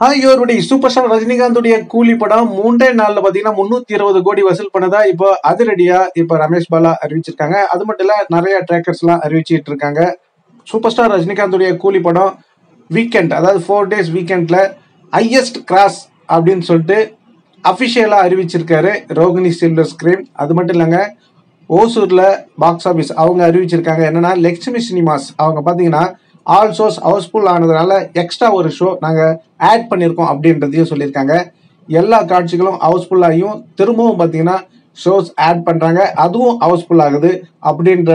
Hi இவருடைய super star ரஜினிகாந்துடைய கூலி படம் 3 நாள்ல பாத்தீங்கன்னா 320 கோடி வசூல் பண்ணதா இப்போ அதிரடியா இப்ப ரமேஷ் பாலா அறிவிச்சிருக்காங்க. அது மட்டும் இல்ல நிறைய ட்ராக்கர்ஸ் எல்லாம் அறிவிச்சிட்டு இருக்காங்க. சூப்பர் ஸ்டார் ரஜினிகாந்துடைய கூலி படம் வீக்கெண்ட், அதாவது 4 days வீக்கெண்ட்ல ஹையஸ்ட் கிராஸ் அப்படின்னு சொல்லிட்டு அபிஷியலா அறிவிச்சிருக்காரு ரோகிணி சில்வர் ஸ்கிரீன். அது மட்டும் இல்லைங்க, ஓசூர்ல பாக்ஸ் ஆபீஸ் அவங்க அறிவிச்சிருக்காங்க. என்னன்னா லக்ஷ்மி சினிமாஸ் அவங்க பாத்தீங்கன்னா ஆல் ஷோஸ் ஹவுஸ்ஃபுல் ஆனதுனால எக்ஸ்ட்ரா ஒரு ஷோ நாங்க ஆட் பண்ணியிருக்கோம் அப்படின்றதையும் சொல்லியிருக்காங்க. எல்லா காட்சிகளும் ஹவுஸ்ஃபுல் ஆகியும் திரும்பவும் பார்த்தீங்கன்னா ஷோஸ் ஆட் பண்றாங்க, அதுவும் ஹவுஸ்ஃபுல் ஆகுது அப்படின்ற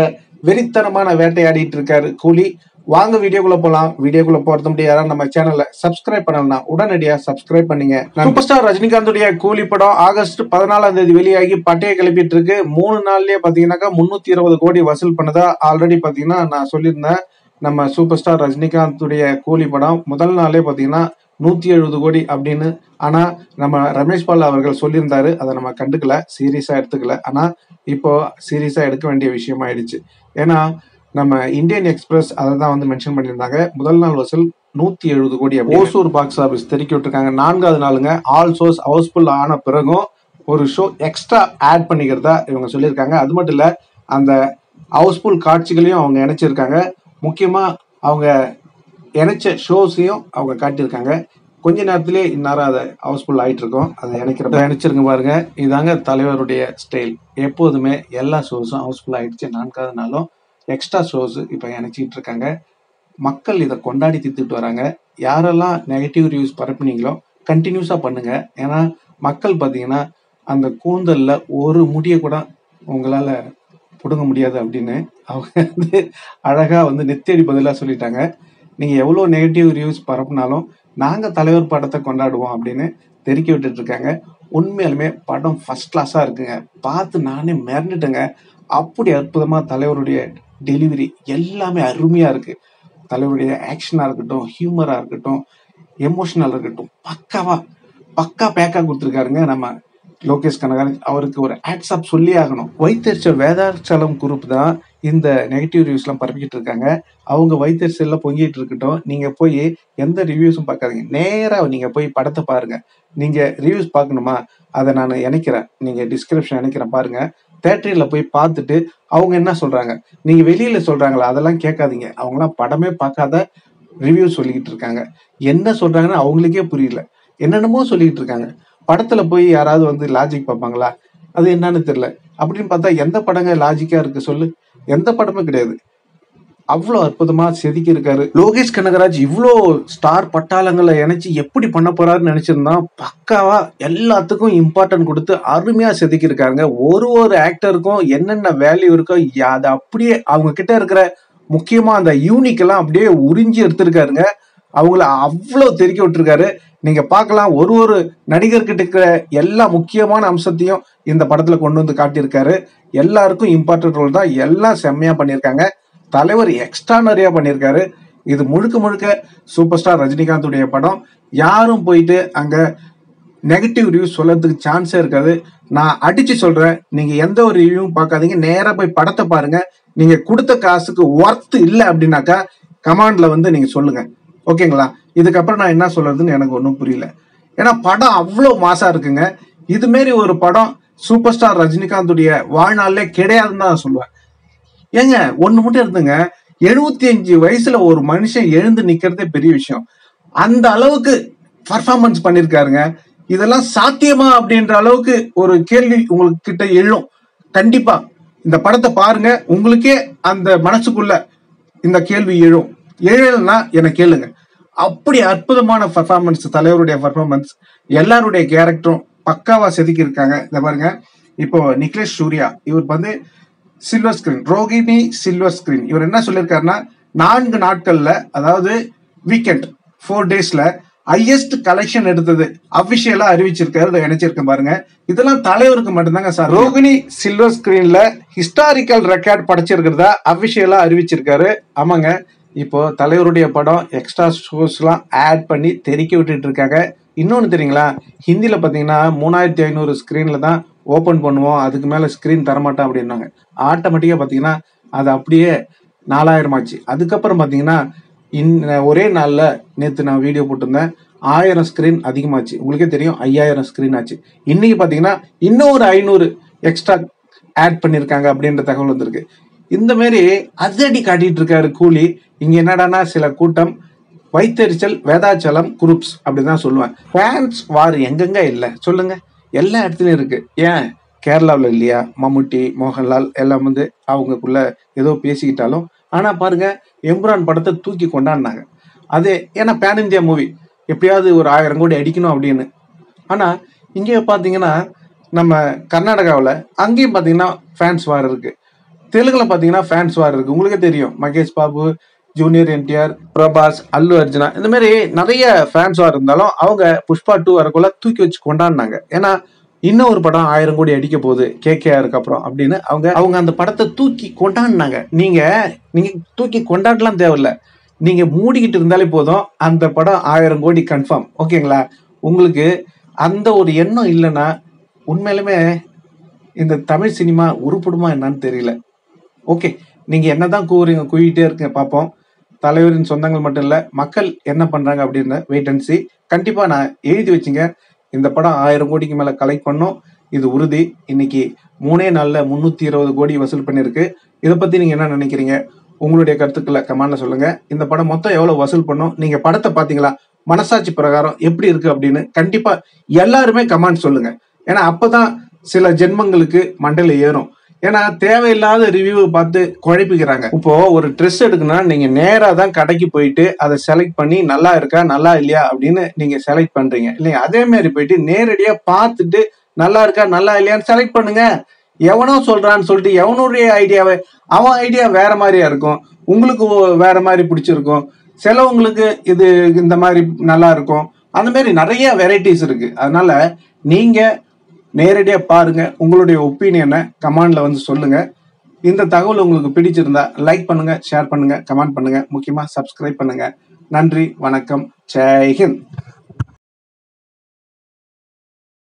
வெறித்தனமான வேட்டையாடிட்டு இருக்காரு கூலி. வாங்க வீடியோக்குள்ள போலாம். வீடியோக்குள்ள போறது முடியும். யாராவது நம்ம சேனல்ல சப்ஸ்கிரைப் பண்ணலன்னா உடனடியா சப்ஸ்கிரைப் பண்ணீங்க. சூப்பர் ஸ்டார் ரஜினிகாந்துடைய கூலி படம் ஆகஸ்ட் 14ஆம் தேதி வெளியாகி பட்டையை கிளப்பிட்டு இருக்கு. 3 நாள்லயே பாத்தீங்கன்னாக்கா 320 கோடி வசூல் பண்ணதா ஆல்ரெடி பாத்தீங்கன்னா நான் சொல்லியிருந்தேன். நம்ம சூப்பர் ஸ்டார் ரஜினிகாந்துடைய கூலி படம் முதல் நாளே பாத்தீங்கன்னா 170 கோடி அப்படின்னு. ஆனா நம்ம ரமேஷ் பாலா அவர்கள் சொல்லியிருந்தாரு, அதை நம்ம கண்டுக்கல, சீரியஸா எடுத்துக்கல. ஆனா இப்போ சீரியஸா எடுக்க வேண்டிய விஷயம் ஆயிடுச்சு. ஏன்னா நம்ம இந்தியன் எக்ஸ்பிரஸ் அதை தான் வந்து மென்ஷன் பண்ணியிருந்தாங்க. முதல் நாள் வசூல் 170 கோடி. ஓசூர் பாக்ஸ் ஆபீஸ் தெரிவிக்க விட்டுருக்காங்க. 4வது நாளுங்க ஆல் ஷோஸ் ஹவுஸ்ஃபுல் ஆன பிறகும் ஒரு ஷோ எக்ஸ்ட்ரா ஆட் பண்ணிக்கிறதா இவங்க சொல்லியிருக்காங்க. அது மட்டும் இல்ல, அந்த ஹவுஸ்ஃபுல் காட்சிகளையும் அவங்க இணைச்சிருக்காங்க. முக்கியமா அவங்க இணைச்ச ஷோஸையும் அவங்க காட்டியிருக்காங்க. கொஞ்ச நேரத்திலே இந்நேரம் அதை ஹவுஸ்ஃபுல் ஆயிட்டு இருக்கோம். அதை இணைச்சிருங்க பாருங்க. இதாங்க தலைவருடைய ஸ்டைல். எப்போதுமே எல்லா ஷோஸும் ஹவுஸ்ஃபுல் ஆயிடுச்சு. 4வது நாளும் எக்ஸ்ட்ரா ஷோஸ் இப்ப இணைச்சிட்டு இருக்காங்க. மக்கள் இதை கொண்டாடி தீர்த்துட்டு வராங்க. யாரெல்லாம் நெகட்டிவ் ரிவ்யூஸ் பரப்புனீங்களோ கண்டினியூஸா பண்ணுங்க. ஏன்னா மக்கள் பாத்தீங்கன்னா அந்த கூந்தல்ல ஒரு முடிய கூட உங்களால புடுங்க முடியாது அப்படின்னு அவங்க வந்து அழகா வந்து நெத்தேடி பதிலா சொல்லிட்டாங்க. நீங்க எவ்வளவு நெகட்டிவ் ரிவ்யூஸ் பரப்புனாலும் நாங்க தலைவர் படத்தை கொண்டாடுவோம் அப்படின்னு தெரிவிக்க விட்டுட்டு இருக்காங்க. உண்மையாலுமே படம் ஃபர்ஸ்ட் கிளாஸா இருக்குங்க. பார்த்து நானே மிரண்டுட்டேங்க. அப்படி அற்புதமா தலைவருடைய டெலிவரி எல்லாமே அருமையா இருக்கு. தலைவருடைய ஆக்ஷனா இருக்கட்டும், ஹியூமரா இருக்கட்டும், எமோஷனல் இருக்கட்டும், பக்கா பேக்கா கொடுத்துருக்காருங்க நம்ம லோகேஷ் கனகராஜ். அவருக்கு ஒரு ஆட்ஸ்அப் சொல்லி ஆகணும். வைத்தறிச்சல் வேதாச்சலம் குரூப் தான் இந்த நெகட்டிவ் ரிவ்யூஸ் எல்லாம் பரப்பிக்கிட்டு இருக்காங்க. அவங்க வைத்தறிச்சல்ல பொங்கிட்டு இருக்கட்டும். நீங்க போய் எந்த ரிவ்யூஸும் பார்க்காதீங்க. நேரா நீங்க போய் படத்தை பாருங்க. நீங்க ரிவ்யூஸ் பார்க்கணுமா, அதை நான் இணைக்கிறேன், நீங்க டிஸ்கிரிப்ஷன் இணைக்கிறேன் பாருங்க. தேட்டரியில போய் பார்த்துட்டு அவங்க என்ன சொல்றாங்க, நீங்க வெளியில சொல்றாங்களா அதெல்லாம் கேட்காதீங்க. அவங்களாம் படமே பார்க்காத ரிவ்யூ சொல்லிக்கிட்டு இருக்காங்க. என்ன சொல்றாங்கன்னு அவங்களுக்கே புரியல, என்னென்னமோ சொல்லிட்டு இருக்காங்க. படத்துல போய் யாராவது வந்து லாஜிக் பார்ப்பாங்களா, அது என்னன்னு தெரியல. அப்படின்னு பார்த்தா எந்த படங்க லாஜிக்கா இருக்கு சொல்லு? எந்த படமும் கிடையாது. அவ்வளோ அற்புதமா செதுக்கி இருக்காரு லோகேஷ் கனகராஜ். இவ்வளோ ஸ்டார் பட்டாளங்களை இணைச்சு எப்படி பண்ண போறாருன்னு நினைச்சிருந்தா பக்காவா எல்லாத்துக்கும் இம்பார்ட்டன்ட் கொடுத்து அருமையா செதுக்கி இருக்காங்க. ஒரு ஆக்டருக்கும் என்னென்ன வேல்யூ இருக்கோ அதை அப்படியே அவங்க கிட்ட இருக்கிற முக்கியமா அந்த யூனிக் எல்லாம் அப்படியே உறிஞ்சி எடுத்திருக்காருங்க. அவங்கள அவ்வளவு தெருக்கி விட்டுருக்காரு. நீங்க பார்க்கலாம், ஒரு நடிகர்கிட்ட இருக்கிற எல்லா முக்கியமான அம்சத்தையும் இந்த படத்துல கொண்டு வந்து காட்டியிருக்காரு. எல்லாருக்கும் இம்பார்ட்டன்ட் ரோல் தான். எல்லாம் செம்மையா பண்ணியிருக்காங்க. தலைவர் எக்ஸ்ட்ரா நிறைய பண்ணியிருக்காரு. இது முழுக்க சூப்பர் ஸ்டார் ரஜினிகாந்துடைய படம். யாரும் போயிட்டு அங்க நெகட்டிவ் ரிவ்யூ சொல்றதுக்கு சான்ஸே இருக்காது. நான் அடிச்சு சொல்றேன், நீங்க எந்த ஒரு ரிவ்யூவும் பார்க்காதீங்க. நேரா போய் படத்தை பாருங்க. நீங்க கொடுத்த காசுக்கு ஒர்த் இல்லை அப்படின்னாக்கா கமாண்ட்ல வந்து நீங்க சொல்லுங்க, ஓகேங்களா? இதுக்கப்புறம் நான் என்ன சொல்றதுன்னு எனக்கு ஒன்றும் புரியல. ஏன்னா படம் அவ்வளோ மாசா இருக்குங்க. இது மாரி ஒரு படம் சூப்பர் ஸ்டார் ரஜினிகாந்துடைய வாழ்நாள்ல கிடையாதுன்னு தான் சொல்லுவேன். ஏங்க ஒண்ணு மட்டும் இருந்துங்க, 75 வயசுல ஒரு மனுஷன் எழுந்து நிக்கிறதே பெரிய விஷயம். அந்த அளவுக்கு பர்ஃபார்மன்ஸ் பண்ணிருக்காருங்க. இதெல்லாம் சாத்தியமா அப்படின்ற அளவுக்கு ஒரு கேள்வி உங்களுக்கு கிட்ட எழும். கண்டிப்பா இந்த படத்தை பாருங்க, உங்களுக்கே அந்த மனசுக்குள்ள இந்த கேள்வி எழும். எழலைன்னா என்ன கேளுங்க. அப்படி அற்புதமான பர்ஃபார்மன்ஸ் தலைவருடைய பர்ஃபார்மன்ஸ். எல்லாருடைய கேரக்டரும் பக்காவா செதுக்கி இருக்காங்க. இந்த பாருங்க, இப்போ நிக்லேஷ் சூர்யா இவர் வந்து silver screen, Rohini silver screen. இவர் என்ன சொல்லியிருக்காருன்னா 4 நாட்கள்ல, அதாவது வீக்கெண்ட் 4 daysல ஹையஸ்ட் கலெக்ஷன் எடுத்தது அபிஷியலா அறிவிச்சிருக்காரு. இணைச்சிருக்கேன் பாருங்க. இதெல்லாம் தலைவருக்கு மட்டும்தாங்க சார். ரோகிணி சில்வர் ஸ்கிரீன்ல ஹிஸ்டாரிக்கல் ரெக்கார்ட் படைச்சிருக்கிறதா அபிஷியலா அறிவிச்சிருக்காரு. ஆமாங்க, இப்போ தலைவருடைய படம் எக்ஸ்ட்ரா ஷோஸ் எல்லாம் ஆட் பண்ணி தெறிக்க விட்டுட்டு இருக்காங்க. இன்னொன்னு தெரியுங்களா, ஹிந்தில பாத்தீங்கன்னா 3500 ஸ்கிரீன்ல தான் ஓபன் பண்ணுவோம், அதுக்கு மேல ஸ்கிரீன் தரமாட்டோம் அப்படின்னாங்க. ஆட்டோமேட்டிக்கா பாத்தீங்கன்னா அது அப்படியே 4000 ஆச்சு. அதுக்கப்புறம் பாத்தீங்கன்னா ஒரே நாள்ல நேத்து நான் வீடியோ போட்டிருந்தேன், 1000 ஸ்கிரீன் அதிகமாச்சு. உங்களுக்கே தெரியும் 5000 ஸ்கிரீன் ஆச்சு. இன்னைக்கு பாத்தீங்கன்னா இன்னும் ஒரு 500 எக்ஸ்ட்ரா ஆட் பண்ணிருக்காங்க அப்படின்ற தகவல் வந்திருக்கு. இந்த மாதிரி அதிரடி காட்டிட்டு இருக்காரு கூலி. இங்க என்னடானா சில கூட்டம் வைத்தறிச்சல் வேதாச்சலம் குரூப்ஸ் அப்படிதான் சொல்லுவேன். ஃபேன்ஸ் வார் எங்கெங்க இல்ல சொல்லுங்க, எல்லா இடத்துலயும் இருக்கு. ஏன் கேரளாவில் இல்லையா? மம்முட்டி மோகன்லால் எல்லாம் வந்து அவங்களுக்குள்ள ஏதோ பேசிக்கிட்டாலும், ஆனா பாருங்க எம்புரான் படத்தை தூக்கி கொண்டாடினாங்க. அது ஏன்னா பேன் இந்தியா மூவி, எப்படியாவது ஒரு 1000 கோடி அடிக்கணும் அப்படின்னு. ஆனா இங்கே பாத்தீங்கன்னா நம்ம கர்நாடகாவில் அங்கேயும் பாத்தீங்கன்னா ஃபேன்ஸ் வார் இருக்கு. தெலுங்குல பாத்தீங்கன்னா ஃபேன்ஸ் வார் இருக்கு. உங்களுக்கே தெரியும் மகேஷ் பாபு, ஜூனியர் என்டிஆர், பிரபாஸ், அல்லு அர்ஜுனா, இந்த மாதிரி நிறைய ஃபேன்ஸ் வார் இருந்தாலும் அவங்க புஷ்பா 2 வரக்குள்ள தூக்கி வச்சு கொண்டாடினாங்க. ஏன்னா இன்னும் ஒரு படம் 1000 கோடி அடிக்க போகுது கேகேஆருக்கு அப்புறம் அப்படின்னு அவங்க அந்த படத்தை தூக்கி கொண்டாடினாங்க. நீங்க தூக்கி கொண்டாடலாம் தேவையில்ல, நீங்க மூடிக்கிட்டு இருந்தாலே போதும், அந்த படம் 1000 கோடி கன்ஃபார்ம். ஓகேங்களா? உங்களுக்கு அந்த ஒரு எண்ணம் இல்லைன்னா உண்மையிலுமே இந்த தமிழ் சினிமா உருப்படுமா என்னன்னு தெரியல. ஓகே, நீங்க என்னதான் கூவிட்டே இருக்கீங்க, பார்ப்போம். தலைவரின் சொந்தங்கள் மட்டும் இல்ல, மக்கள் என்ன பண்றாங்க அப்படின்னு வெயிட் அண்ட் சி. கண்டிப்பா நான் எழுதி வச்சுங்க, இந்த படம் 1000 கோடிக்கு மேல கலெக்ட் பண்ணும், இது உறுதி. இன்னைக்கு 3 நாள்ல 320 கோடி வசூல் பண்ணிருக்கு. இதை பத்தி நீங்க என்ன நினைக்கிறீங்க? உங்களுடைய கருத்துக்களை கமெண்ட்ல சொல்லுங்க. இந்த படம் மொத்தம் எவ்வளவு வசூல் பண்ணும்? நீங்க படத்தை பாத்தீங்களா? மனசாட்சி பிரகாரம் எப்படி இருக்கு அப்படின்னு கண்டிப்பா எல்லாருமே கமெண்ட் சொல்லுங்க. ஏன்னா அப்பதான் சில ஜென்மங்களுக்கு மண்டையில ஏறும். ஏன்னா தேவையில்லாத ரிவ்யூ பார்த்து குழப்பிக்கிறாங்க. இப்போ ஒரு ட்ரெஸ் எடுக்கணும்னா நீங்க நேரா தான் கடைக்கு போயிட்டு அதை செலக்ட் பண்ணி நல்லா இருக்கா நல்லா இல்லையா அப்படின்னு நீங்க செலக்ட் பண்றீங்க இல்லையா? அதே மாதிரி போயிட்டு நேரடியா பார்த்துட்டு நல்லா இருக்கா நல்லா இல்லையான்னு செலக்ட் பண்ணுங்க. எவனோ சொல்றான்னு சொல்லிட்டு எவனுடைய ஐடியாவை, அவன் ஐடியா வேற மாதிரியா இருக்கும், உங்களுக்கு வேற மாதிரி பிடிச்சிருக்கும், சிலவங்களுக்கு இது இந்த மாதிரி நல்லா இருக்கும். அந்த மாதிரி நிறைய வெரைட்டிஸ் இருக்கு. அதனால நீங்க நேரடியா பாருங்க, உங்களுடைய ஒப்பீனியனை கமெண்ட்ல வந்து சொல்லுங்க. இந்த தகவல் உங்களுக்கு பிடிச்சிருந்தா லைக் பண்ணுங்க, ஷேர் பண்ணுங்க, கமெண்ட் பண்ணுங்க, முக்கியமா சப்ஸ்கிரைப் பண்ணுங்க. நன்றி, வணக்கம், ஜெய் ஹிந்த்.